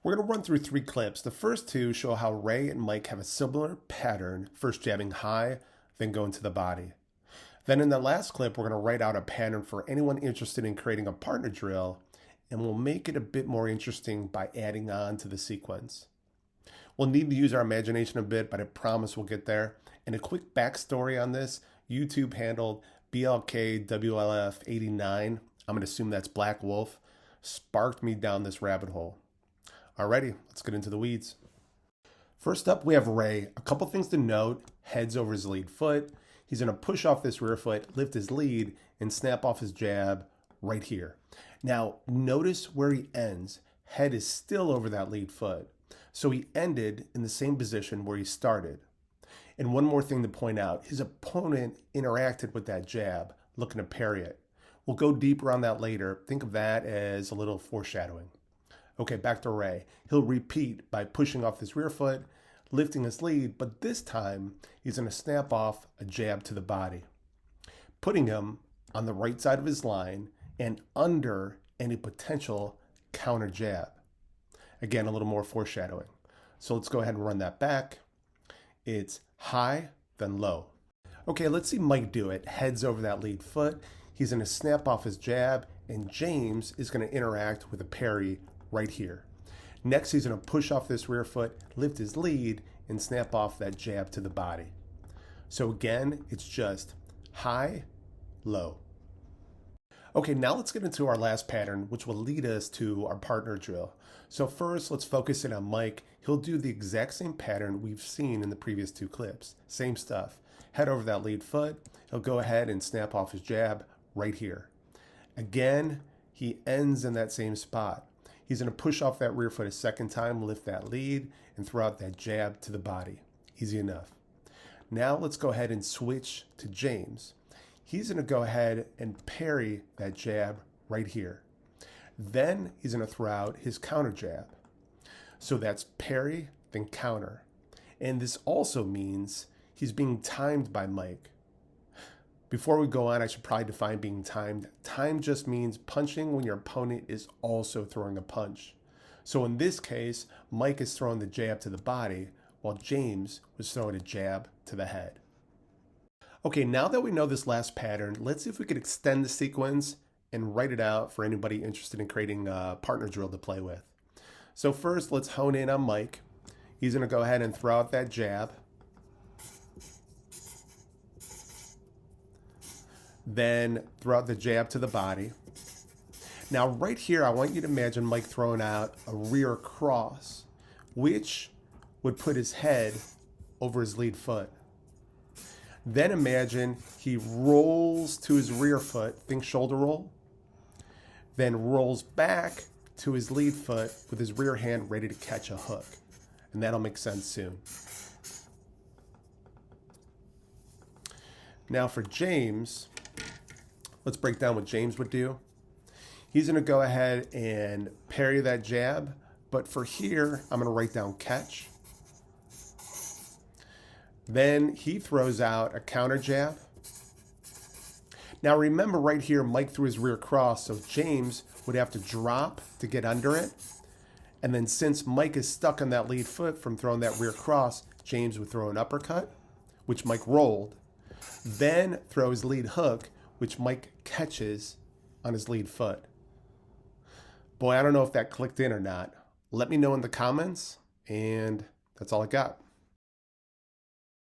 We're going to run through 3 clips. The first 2 show how Ray and Mike have a similar pattern, first jabbing high, then going to the body. Then in the last clip, we're going to write out a pattern for anyone interested in creating a partner drill, and we'll make it a bit more interesting by adding on to the sequence. We'll need to use our imagination a bit, but I promise we'll get there. And a quick backstory on this, YouTube handled BLKWLF89, I'm going to assume that's Black Wolf, sparked me down this rabbit hole. Alrighty, let's get into the weeds. First up, we have Ray. A couple things to note. Heads over his lead foot. He's going to push off this rear foot, lift his lead, and snap off his jab right here. Now, notice where he ends. Head is still over that lead foot. So he ended in the same position where he started. And one more thing to point out, his opponent interacted with that jab, looking to parry it. We'll go deeper on that later. Think of that as a little foreshadowing. Okay, back to Ray. He'll repeat by pushing off his rear foot, lifting his lead, but this time he's going to snap off a jab to the body, putting him on the right side of his line and under any potential counter jab. Again, a little more foreshadowing. So let's go ahead and run that back. It's high, then low. Okay, let's see Mike do it. Heads over that lead foot. He's going to snap off his jab, and James is going to interact with a parry right here. Next, he's going to push off this rear foot, lift his lead, and snap off that jab to the body. So again, it's just high, low. Okay, now let's get into our last pattern, which will lead us to our partner drill. So first, let's focus in on Mike. He'll do the exact same pattern we've seen in the previous 2 clips. Same stuff. Head over that lead foot. He'll go ahead and snap off his jab right here. Again, he ends in that same spot. He's going to push off that rear foot a second time, lift that lead, and throw out that jab to the body. Easy enough. Now let's go ahead and switch to James. He's going to go ahead and parry that jab right here. Then he's going to throw out his counter jab. So that's parry, then counter. And this also means he's being timed by Mike. Before we go on, I should probably define being timed. Time just means punching when your opponent is also throwing a punch. So in this case, Mike is throwing the jab to the body, while James was throwing a jab to the head. Okay, now that we know this last pattern, let's see if we could extend the sequence and write it out for anybody interested in creating a partner drill to play with. So first, let's hone in on Mike. He's going to go ahead and throw out that jab. Then throw out the jab to the body. Now right here, I want you to imagine Mike throwing out a rear cross, which would put his head over his lead foot. Then imagine he rolls to his rear foot, think shoulder roll, then rolls back to his lead foot with his rear hand ready to catch a hook. And that'll make sense soon. Now for James, let's break down what James would do. He's going to go ahead and parry that jab, but for here, I'm going to write down catch. Then he throws out a counter jab. Now remember right here, Mike threw his rear cross, so James would have to drop to get under it. And then since Mike is stuck on that lead foot from throwing that rear cross, James would throw an uppercut, which Mike rolled. Then throw his lead hook, which Mike catches on his lead foot. Boy, I don't know if that clicked in or not. Let me know in the comments, and that's all I got.